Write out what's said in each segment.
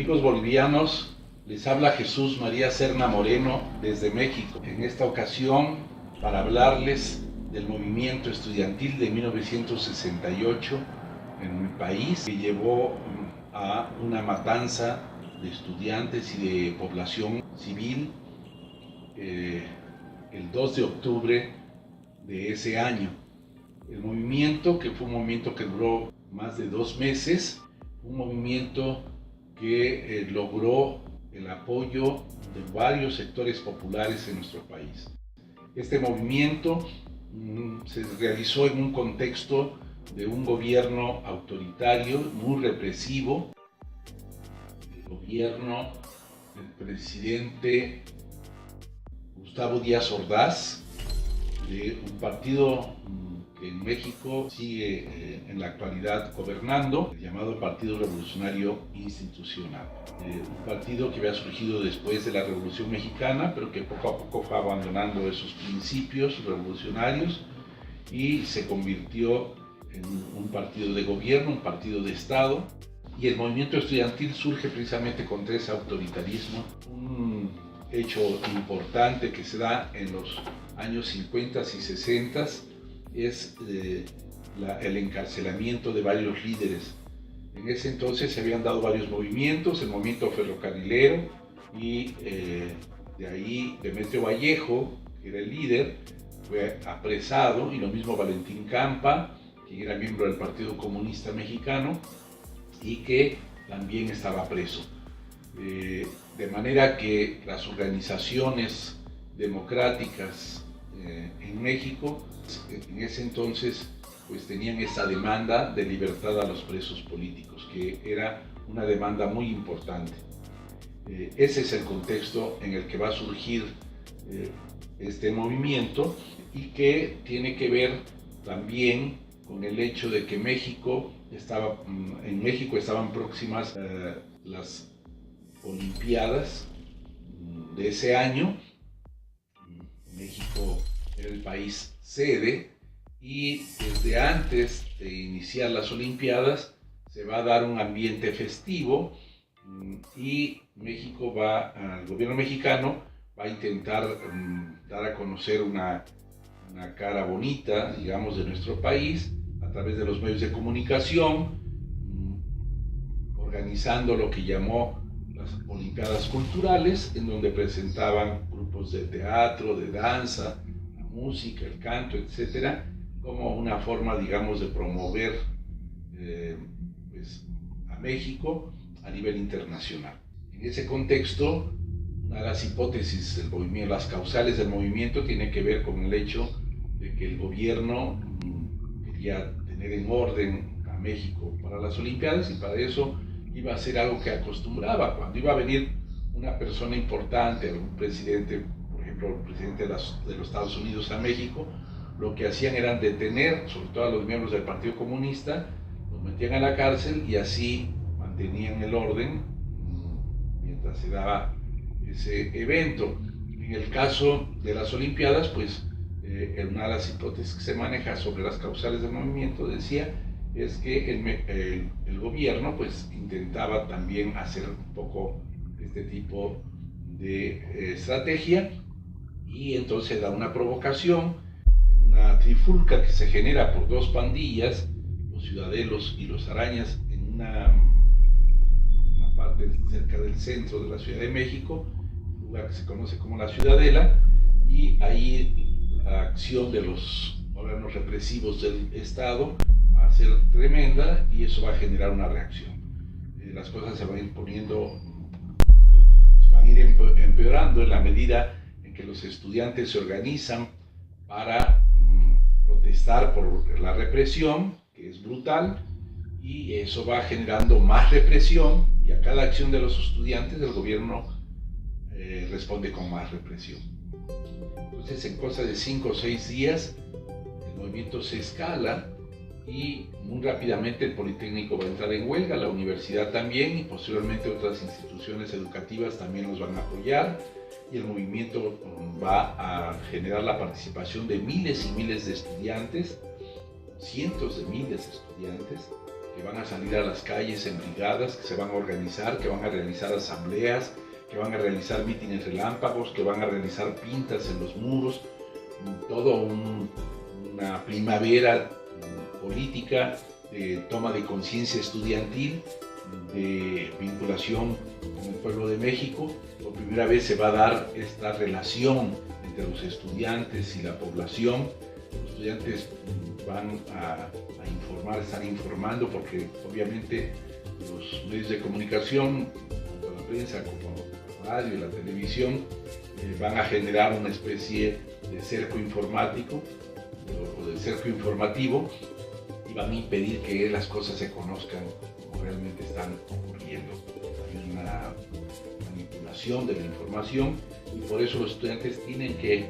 Amigos bolivianos, les habla Jesús María Serna Moreno desde México. En esta ocasión, para hablarles del movimiento estudiantil de 1968 en mi país, que llevó a una matanza de estudiantes y de población civil el 2 de octubre de ese año. El movimiento, que fue un movimiento que duró más de 2 meses, un movimiento que logró el apoyo de varios sectores populares en nuestro país. Este movimiento se realizó en un contexto de un gobierno autoritario, muy represivo, el gobierno del presidente Gustavo Díaz Ordaz, de un partido que en México sigue en la actualidad gobernando, el llamado Partido Revolucionario Institucional. Un partido que había surgido después de la Revolución Mexicana, pero que poco a poco fue abandonando esos principios revolucionarios y se convirtió en un partido de gobierno, un partido de Estado. Y el movimiento estudiantil surge precisamente contra ese autoritarismo, un hecho importante que se da en los años 50 y 60 es el encarcelamiento de varios líderes. En ese entonces se habían dado varios movimientos, el movimiento ferrocarrilero y de ahí Demetrio Vallejo, que era el líder, fue apresado, y lo mismo Valentín Campa, que era miembro del Partido Comunista Mexicano y que también estaba preso. De manera que las organizaciones democráticas en México en ese entonces pues tenían esa demanda de libertad a los presos políticos, que era una demanda muy importante. Ese es el contexto en el que va a surgir este movimiento, y que tiene que ver también con el hecho de que en México estaban próximas las Olimpiadas de ese año. México era el país sede, y desde antes de iniciar las Olimpiadas se va a dar un ambiente festivo, y el gobierno mexicano va a intentar dar a conocer una cara bonita, digamos, de nuestro país a través de los medios de comunicación, organizando lo que llamó las Olimpiadas Culturales, en donde presentaban grupos de teatro, de danza, la música, el canto, etcétera, como una forma, digamos, de promover pues, a México a nivel internacional. En ese contexto, una de las hipótesis del movimiento, las causales del movimiento, tiene que ver con el hecho de que el gobierno quería tener en orden a México para las Olimpiadas, y para eso iba a ser algo que acostumbraba. Cuando iba a venir una persona importante, algún presidente, por ejemplo, el presidente de los Estados Unidos a México, lo que hacían era detener, sobre todo a los miembros del Partido Comunista, los metían a la cárcel y así mantenían el orden mientras se daba ese evento. En el caso de las Olimpiadas, pues una de las hipótesis que se maneja sobre las causales del movimiento decía es que el gobierno pues intentaba también hacer un poco este tipo de estrategia, y entonces da una provocación, una trifulca que se genera por dos pandillas, los Ciudadelos y los Arañas, en una parte cerca del centro de la Ciudad de México, un lugar que se conoce como la Ciudadela, y ahí la acción de los órganos represivos del Estado va a ser tremenda, y eso va a generar una reacción. Las cosas se van a ir empeorando en la medida en que los estudiantes se organizan para protestar por la represión, que es brutal, y eso va generando más represión, y a cada acción de los estudiantes el gobierno responde con más represión. Entonces, en cosa de 5 o 6 días, el movimiento se escala, y muy rápidamente el Politécnico va a entrar en huelga, la universidad también, y posteriormente otras instituciones educativas también nos van a apoyar, y el movimiento va a generar la participación de miles y miles de estudiantes, cientos de miles de estudiantes, que van a salir a las calles en brigadas, que se van a organizar, que van a realizar asambleas, que van a realizar mítines relámpagos, que van a realizar pintas en los muros, una primavera política de toma de conciencia estudiantil, de vinculación con el pueblo de México. Por primera vez se va a dar esta relación entre los estudiantes y la población. Los estudiantes van a informar, están informando, porque obviamente los medios de comunicación, tanto la prensa como la radio y la televisión, van a generar una especie de cerco informático o de cerco informativo, y van a impedir que las cosas se conozcan como realmente están ocurriendo. Hay una manipulación de la información, y por eso los estudiantes tienen que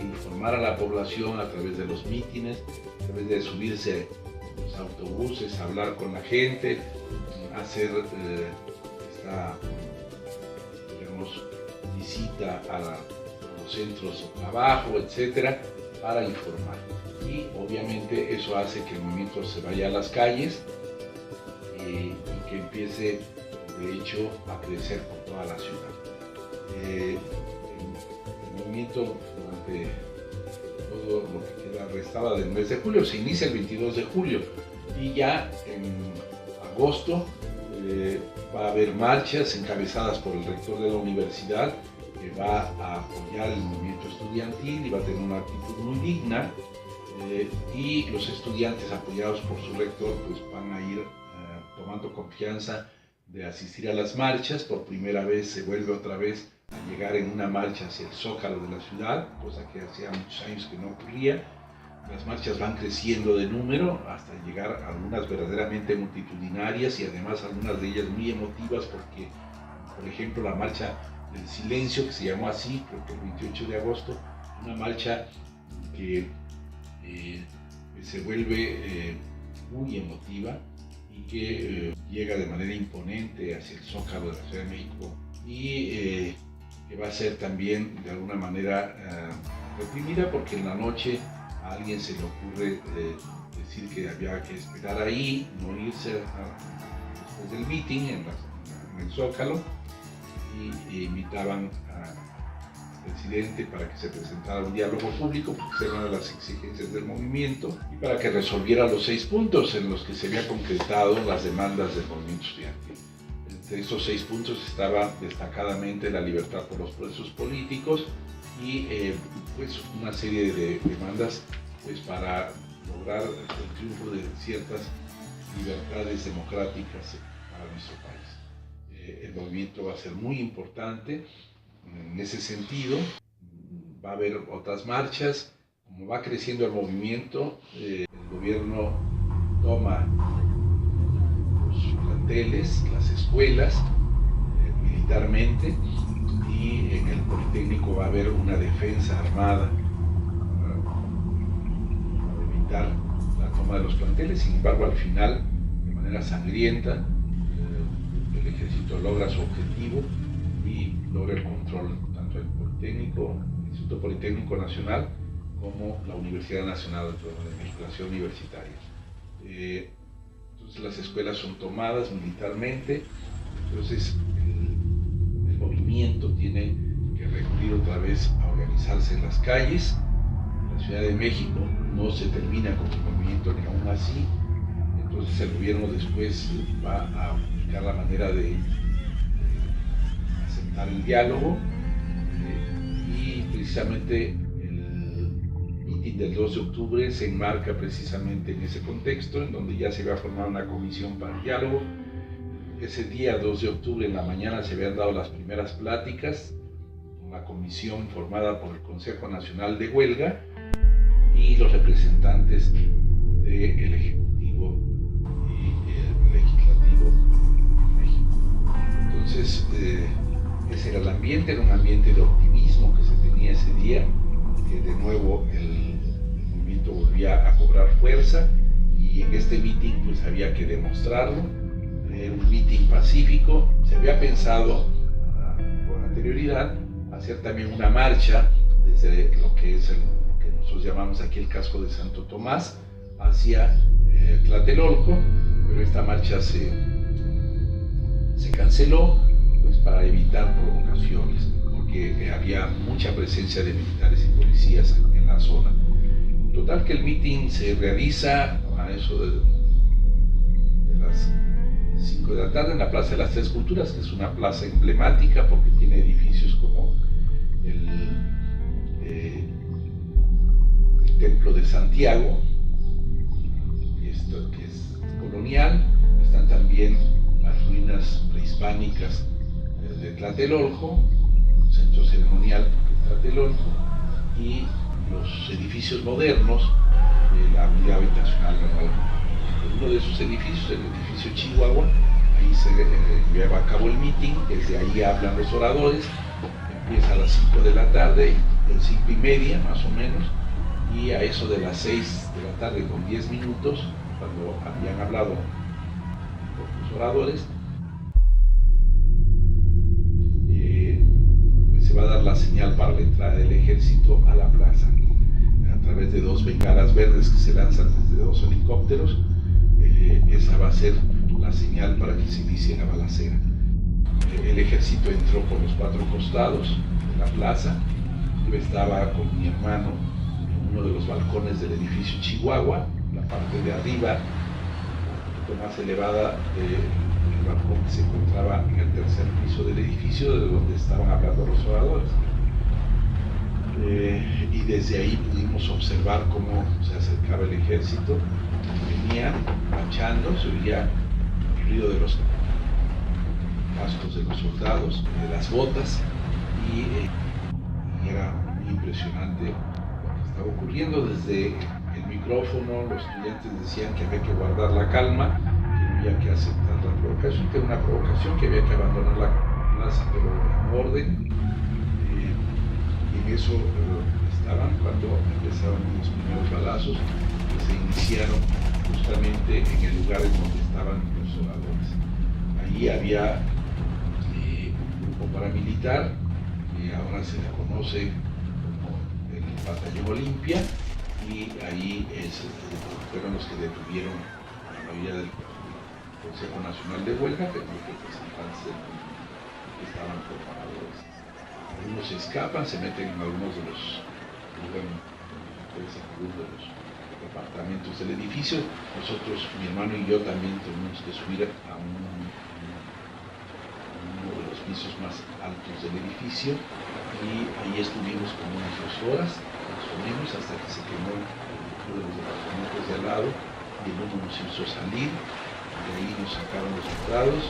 informar a la población a través de los mítines, a través de subirse a los autobuses, hablar con la gente, hacer esta, digamos, visita a los centros de trabajo, etcétera, para informar. Y obviamente eso hace que el movimiento se vaya a las calles y que empiece, de hecho, a crecer por toda la ciudad. El movimiento, durante todo lo que queda restaba del mes de julio, se inicia el 22 de julio, y ya en agosto va a haber marchas encabezadas por el rector de la universidad, que va a apoyar el movimiento estudiantil y va a tener una actitud muy digna, y los estudiantes, apoyados por su rector, pues van a ir tomando confianza de asistir a las marchas. Por primera vez se vuelve otra vez a llegar en una marcha hacia el Zócalo de la ciudad, cosa que hacía muchos años que no ocurría. Las marchas van creciendo de número hasta llegar a algunas verdaderamente multitudinarias, y además algunas de ellas muy emotivas, porque, por ejemplo, la marcha del silencio, que se llamó así, creo que el 28 de agosto, una marcha que se vuelve muy emotiva y que llega de manera imponente hacia el Zócalo de la Ciudad de México, y que va a ser también de alguna manera reprimida, porque en la noche a alguien se le ocurre decir que había que esperar ahí, no irse después del meeting en el Zócalo, y invitaban al presidente para que se presentara un diálogo público, porque era una de las exigencias del movimiento, y para que resolviera los 6 puntos en los que se había concretado las demandas del movimiento estudiantil. Entre estos 6 puntos estaba destacadamente la libertad por los presos políticos y pues una serie de demandas, pues, para lograr el triunfo de ciertas libertades democráticas para nuestro país. El movimiento va a ser muy importante en ese sentido. Va a haber otras marchas. Como va creciendo el movimiento, el gobierno toma los planteles, las escuelas, militarmente, y en el Politécnico va a haber una defensa armada para evitar la toma de los planteles. Sin embargo, al final, de manera sangrienta, el ejército logra su objetivo y logra el control tanto del Politécnico, el Instituto Politécnico Nacional, como la Universidad Nacional de México, la Ciudad Universitaria. Entonces las escuelas son tomadas militarmente. Entonces el movimiento tiene que recurrir otra vez a organizarse en las calles. La Ciudad de México no se termina con el movimiento ni aún así. Entonces el gobierno después va a buscar la manera de aceptar el diálogo, y precisamente el mitin del 2 de octubre se enmarca precisamente en ese contexto, en donde ya se va a formar una comisión para el diálogo. Ese día, 2 de octubre, en la mañana, se habían dado las primeras pláticas, una comisión formada por el Consejo Nacional de Huelga y los representantes del Ejecutivo y el Legislativo de México. Entonces, ese era el ambiente, era un ambiente de optimismo que se tenía ese día, que de nuevo el movimiento volvía a cobrar fuerza, y en este mitin pues había que demostrarlo. Era un mitin pacífico. Se había pensado con anterioridad hacer también una marcha desde lo que es lo que nosotros llamamos aquí el casco de Santo Tomás hacia Tlatelolco, pero esta marcha se canceló pues para evitar provocaciones, porque había mucha presencia de militares y policías en la zona. Total que el mitin se realiza a eso de las 5 de la tarde en la Plaza de las Tres Culturas, que es una plaza emblemática porque tiene edificios como el Templo de Santiago, que es colonial. Están también las ruinas prehispánicas de Tlatelolco, centro ceremonial de Tlatelolco, y los edificios modernos de la unidad habitacional Manuel. Uno de esos edificios, el edificio Chihuahua, ahí se lleva a cabo el meeting, desde ahí hablan los oradores, empieza a las 5 de la tarde, 5:30 más o menos, y a eso de las 6 de la tarde con 10 minutos, cuando habían hablado los oradores, pues se va a dar la señal para la entrada del ejército a la plaza, a través de 2 bengalas verdes que se lanzan desde 2 helicópteros. Esa va a ser la señal para que se inicie la balacera. El ejército entró por los 4 costados de la plaza. Yo estaba con mi hermano en uno de los balcones del edificio Chihuahua, la parte de arriba, un poquito más elevada del balcón que se encontraba en el 3er piso del edificio, de donde estaban hablando los oradores. Y desde ahí pudimos observar cómo se acercaba el ejército. Venían marchando, se oía el ruido de los cascos de los soldados, de las botas, y era muy impresionante lo que estaba ocurriendo. Desde el micrófono los estudiantes decían que había que guardar la calma, que no había que aceptar la provocación, que era una provocación, que había que abandonar la plaza, pero en orden. Y en eso estaban cuando empezaron los primeros balazos que se iniciaron justamente en el lugar en donde estaban los oradores. Ahí había un grupo paramilitar, que ahora se le conoce como el Batallón Olimpia, y ahí fueron los que detuvieron a la mayoría del Consejo Nacional de Huelga, que los representantes que estaban preparadores. Algunos se escapan, se meten en algunos de los departamentos del edificio. Nosotros, mi hermano y yo, también tuvimos que subir a uno de los pisos más altos del edificio, y ahí estuvimos como unas 2 horas más o menos, hasta que se quemó uno de los departamentos de al lado, y el uno nos hizo salir. De ahí nos sacaron los soldados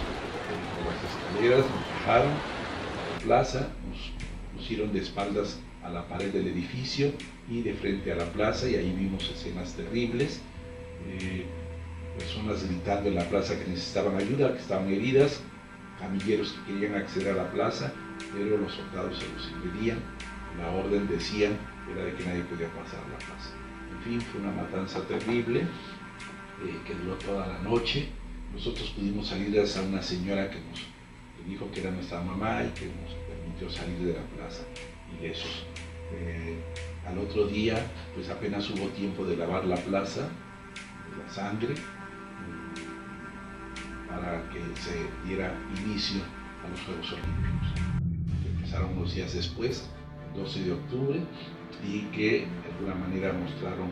por las escaleras, nos bajaron a la plaza, nos pusieron de espaldas a la pared del edificio y de frente a la plaza, y ahí vimos escenas terribles, personas gritando en la plaza que necesitaban ayuda, que estaban heridas, camilleros que querían acceder a la plaza, pero los soldados se los impedían. La orden, decían, era de que nadie podía pasar a la plaza. En fin, fue una matanza terrible que duró toda la noche. Nosotros pudimos salir gracias a una señora que nos dijo que era nuestra mamá y que nos permitió salir de la plaza ilesos. Al otro día, pues apenas hubo tiempo de lavar la plaza de la sangre, para que se diera inicio a los Juegos Olímpicos, que empezaron unos días después, el 12 de octubre, y que de alguna manera mostraron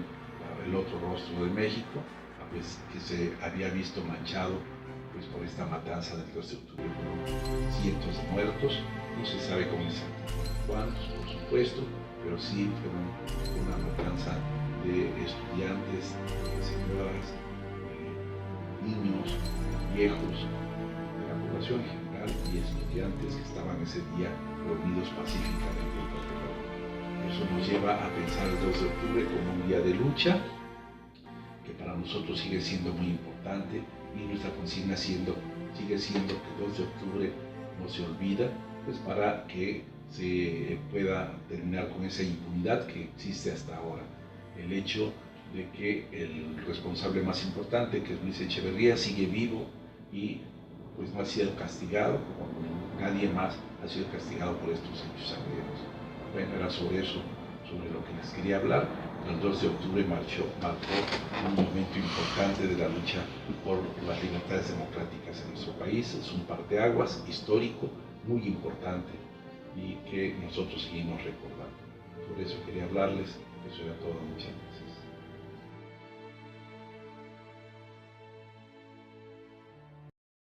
el otro rostro de México, pues, que se había visto manchado pues, por esta matanza del 12 de octubre, con cientos de muertos. No se sabe con exactitud cuántos, por supuesto, pero sí fue una matanza de estudiantes, de señoras, niños, viejos, de la población en general, y estudiantes que estaban ese día reunidos pacíficamente en Tlatelolco. Eso nos lleva a pensar el 2 de octubre como un día de lucha, que para nosotros sigue siendo muy importante, y nuestra consigna sigue siendo que el 2 de octubre no se olvida, pues para que se pueda terminar con esa impunidad que existe hasta ahora. El hecho de que el responsable más importante, que es Luis Echeverría, sigue vivo y pues no ha sido castigado, como nadie más ha sido castigado por estos hechos sangrientos. Bueno, era sobre eso, sobre lo que les quería hablar. el 2 de octubre marcó un momento importante de la lucha por las libertades democráticas en nuestro país. Es un parteaguas histórico muy importante y que nosotros seguimos recordando. Por eso quería hablarles. Eso era todo. Muchas gracias.